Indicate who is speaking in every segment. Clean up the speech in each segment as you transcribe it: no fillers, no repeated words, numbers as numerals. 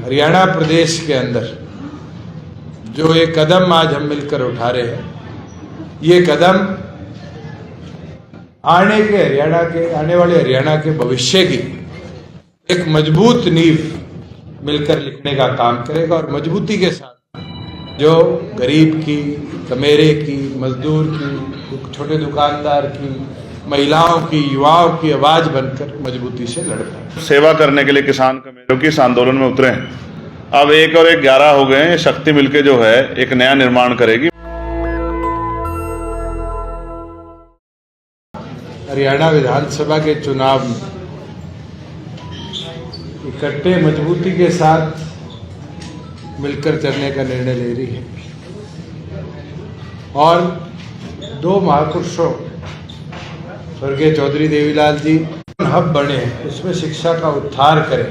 Speaker 1: हरियाणा प्रदेश के अंदर जो ये कदम आज हम मिलकर उठा रहे हैं, ये कदम आने वाले हरियाणा के भविष्य की एक मजबूत नींव मिलकर लिखने का काम करेगा और मजबूती के साथ जो गरीब की, कमेरे की, मजदूर की, छोटे दुकानदार की, महिलाओं की, युवाओं की आवाज बनकर मजबूती से लड़ पाए।
Speaker 2: सेवा करने के लिए किसान कमेरों की इस आंदोलन में उतरे हैं। अब 1 और 1 11 हो गए हैं। शक्ति मिलके जो है एक नया निर्माण करेगी।
Speaker 1: हरियाणा विधानसभा के चुनाव में इकट्ठे मजबूती के साथ मिलकर चलने का निर्णय ले रही है और 2 महापुरुषों स्वर्गीय चौधरी देवीलाल जी हब बने हैं, उसमें शिक्षा का उद्धार करें,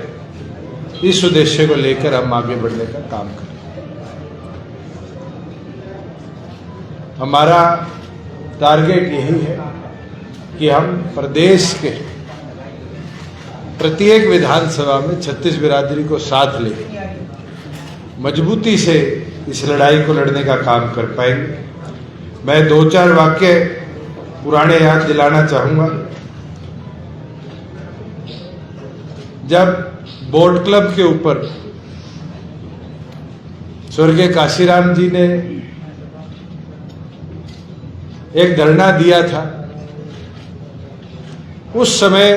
Speaker 1: इस उद्देश्य को लेकर हम आगे बढ़ने का काम करें। हमारा टारगेट यही है कि हम प्रदेश के प्रत्येक विधानसभा में 36 बिरादरी को साथ ले मजबूती से इस लड़ाई को लड़ने का काम कर पाएंगे। मैं 2-4 वाक्य पुराने याद दिलाना चाहूंगा। जब बोट क्लब के ऊपर स्वर्गीय काशीराम जी ने एक धरना दिया था, उस समय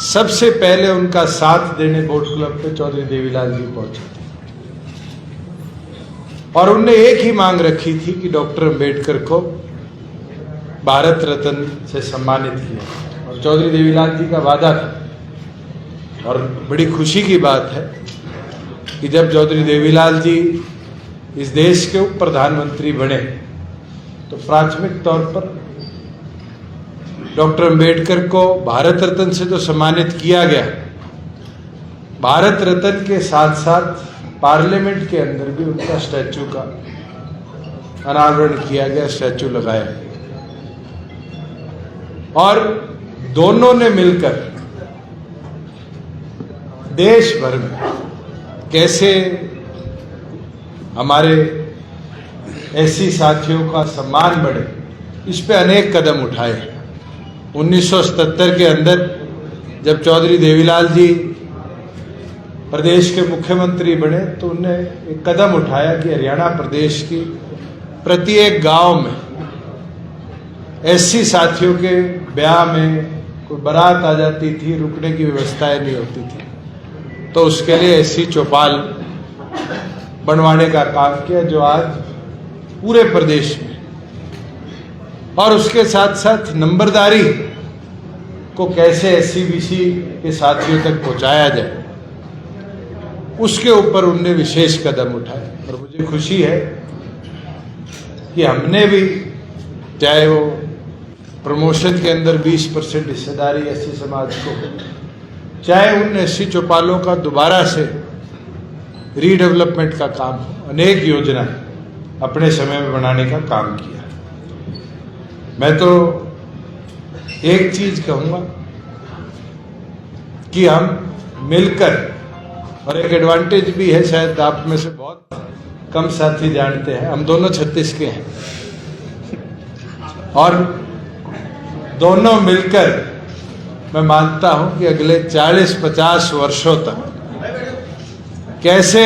Speaker 1: सबसे पहले उनका साथ देने बोट क्लब पे चौधरी देवीलाल जी पहुंचे थे और उनने एक ही मांग रखी थी कि डॉक्टर अंबेडकर को भारत रत्न से सम्मानित किया और चौधरी देवीलाल जी का वादा था। और बड़ी खुशी की बात है कि जब चौधरी देवीलाल जी इस देश के उप प्रधानमंत्री बने तो प्राथमिक तौर पर डॉक्टर अंबेडकर को भारत रत्न से जो सम्मानित किया गया, भारत रत्न के साथ साथ पार्लियामेंट के अंदर भी उनका स्टैचू का अनावरण किया गया, स्टैचू लगाया और दोनों ने मिलकर देश भर में कैसे हमारे ऐसी साथियों का सम्मान बढ़े, इस पे अनेक कदम उठाए। 1977 के अंदर जब चौधरी देवीलाल जी प्रदेश के मुख्यमंत्री बने तो उन्होंने एक कदम उठाया कि हरियाणा प्रदेश की प्रत्येक गांव में ऐसी साथियों के ब्याह में कोई बारात आ जाती थी, रुकने की व्यवस्थाएं नहीं होती थी, तो उसके लिए ऐसी चौपाल बनवाने का काम किया जो आज पूरे प्रदेश में, और उसके साथ साथ नंबरदारी को कैसे SCBC के साथियों तक पहुंचाया जाए, उसके ऊपर उनने विशेष कदम उठाए। और मुझे खुशी है कि हमने भी, चाहे वो प्रमोशन के अंदर 20% हिस्सेदारी SC समाज को, चाहे उन SC चौपालों का दोबारा से रीडेवलपमेंट का काम हो, अनेक योजना अपने समय में बनाने का काम किया। मैं तो एक चीज कहूंगा कि हम मिलकर, और एक एडवांटेज भी है, शायद आप में से बहुत कम साथी जानते हैं, हम दोनों 36 के हैं और दोनों मिलकर मैं मानता हूं कि अगले 40-50 वर्षों तक कैसे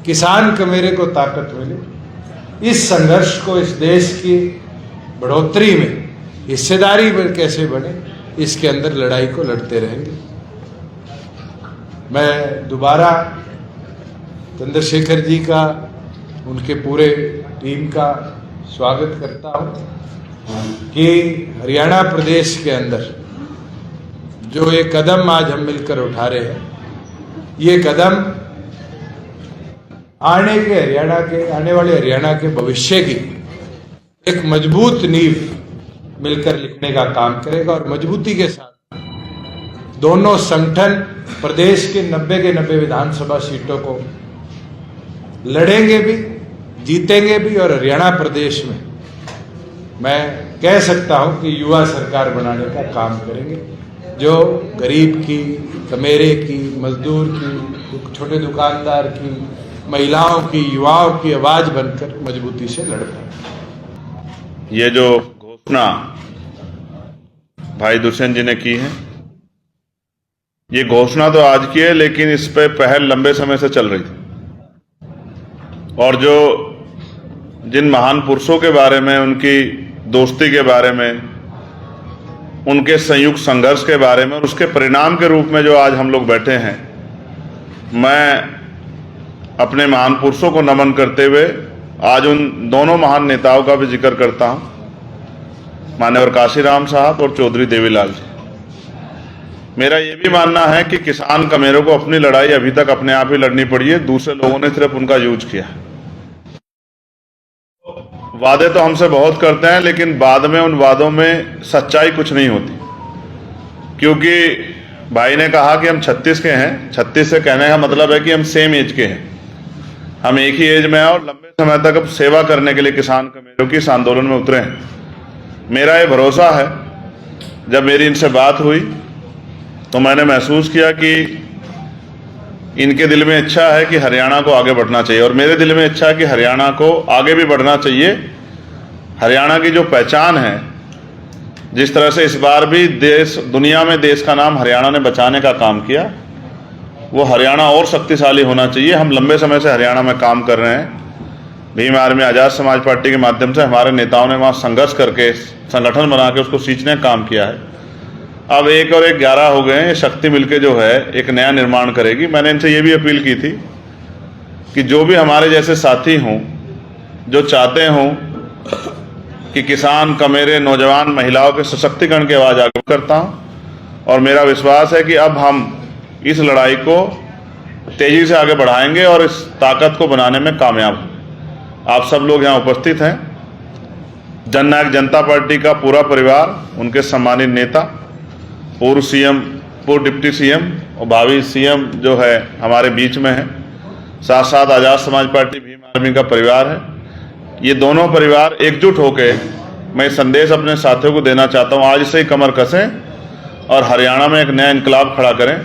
Speaker 1: किसान कमेरे को ताकत मिले, इस संघर्ष को, इस देश की बढ़ोतरी में हिस्सेदारी में कैसे बने, इसके अंदर लड़ाई को लड़ते रहेंगे। मैं दोबारा चंद्रशेखर जी का, उनके पूरे टीम का स्वागत करता हूं कि हरियाणा प्रदेश के अंदर जो ये कदम आज हम मिलकर उठा रहे हैं, ये कदम आने वाले हरियाणा के भविष्य की एक मजबूत नींव मिलकर लिखने का काम करेगा और मजबूती के साथ दोनों संगठन प्रदेश के 90 के 90 विधानसभा सीटों को लड़ेंगे भी, जीतेंगे भी और हरियाणा प्रदेश में मैं कह सकता हूं कि युवा सरकार बनाने का काम करेंगे। जो गरीब की, कमेरे की, मजदूर की, छोटे दुकानदार की, महिलाओं की, युवाओं की आवाज बनकर मजबूती से लड़ पाए।
Speaker 2: ये जो घोषणा भाई दुष्यंत जी ने की है, ये घोषणा तो आज की है, लेकिन इस पे पहल लंबे समय से चल रही थी। और जो जिन महान पुरुषों के बारे में, उनकी दोस्ती के बारे में, उनके संयुक्त संघर्ष के बारे में और उसके परिणाम के रूप में जो आज हम लोग बैठे हैं, मैं अपने महान पुरुषों को नमन करते हुए आज उन दोनों महान नेताओं का भी जिक्र करता हूं, मान्यवर काशीराम साहब और चौधरी देवीलाल जी। मेरा ये भी मानना है कि किसान कमेरों को अपनी लड़ाई अभी तक अपने आप ही लड़नी पड़ी है, दूसरे लोगों ने सिर्फ उनका यूज किया। वादे तो हमसे बहुत करते हैं, लेकिन बाद में उन वादों में सच्चाई कुछ नहीं होती। क्योंकि भाई ने कहा कि हम 36 के हैं, 36 से कहने का मतलब है कि हम सेम एज के हैं, हम एक ही एज में हैं और लंबे समय तक अब सेवा करने के लिए किसान कमेरों की इस आंदोलन में उतरे हैं। मेरा ये भरोसा है, जब मेरी इनसे बात हुई तो मैंने महसूस किया कि इनके दिल में इच्छा है कि हरियाणा को आगे बढ़ना चाहिए और मेरे दिल में इच्छा है कि हरियाणा को आगे भी बढ़ना चाहिए। हरियाणा की जो पहचान है, जिस तरह से इस बार भी दुनिया में देश का नाम हरियाणा ने बचाने का काम किया, वो हरियाणा और शक्तिशाली होना चाहिए। हम लंबे समय से हरियाणा में काम कर रहे हैं। भीम आर्मी आज़ाद समाज पार्टी के माध्यम से हमारे नेताओं ने वहाँ संघर्ष करके, संगठन बना के उसको सींचने का काम किया है। अब 1 और 1 11 हो गए हैं। ये शक्ति मिलके जो है एक नया निर्माण करेगी। मैंने इनसे ये भी अपील की थी कि जो भी हमारे जैसे साथी हों, जो चाहते हों कि किसान, कमेरे, नौजवान, महिलाओं के सशक्तिकरण की आवाज़ आगे करता हूँ और मेरा विश्वास है कि अब हम इस लड़ाई को तेजी से आगे बढ़ाएंगे और इस ताकत को बनाने में कामयाब होंगे। आप सब लोग यहाँ उपस्थित हैं, जननायक जनता पार्टी का पूरा परिवार, उनके सम्मानित नेता, पूर्व सीएम, पूर्व डिप्टी सीएम और भावी सीएम जो है हमारे बीच में है, साथ साथ आज़ाद समाज पार्टी, भीम आर्मी का परिवार है। ये दोनों परिवार एकजुट होकर मैं संदेश अपने साथियों को देना चाहता हूँ, आज से ही कमर कसें और हरियाणा में एक नया इनकलाब खड़ा करें,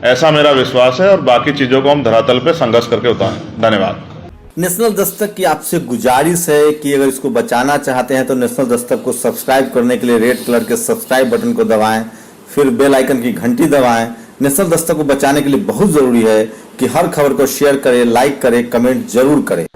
Speaker 2: ऐसा मेरा विश्वास है। और बाकी चीज़ों को हम धरातल पे संघर्ष करके उतारें। धन्यवाद।
Speaker 3: नेशनल दस्तक की आपसे गुजारिश है कि अगर इसको बचाना चाहते हैं तो नेशनल दस्तक को सब्सक्राइब करने के लिए रेड कलर के सब्सक्राइब बटन को दबाएं, फिर बेल आइकन की घंटी दबाएं। नेशनल दस्तक को बचाने के लिए बहुत जरूरी है कि हर खबर को शेयर करें, लाइक करें, कमेंट जरूर करें।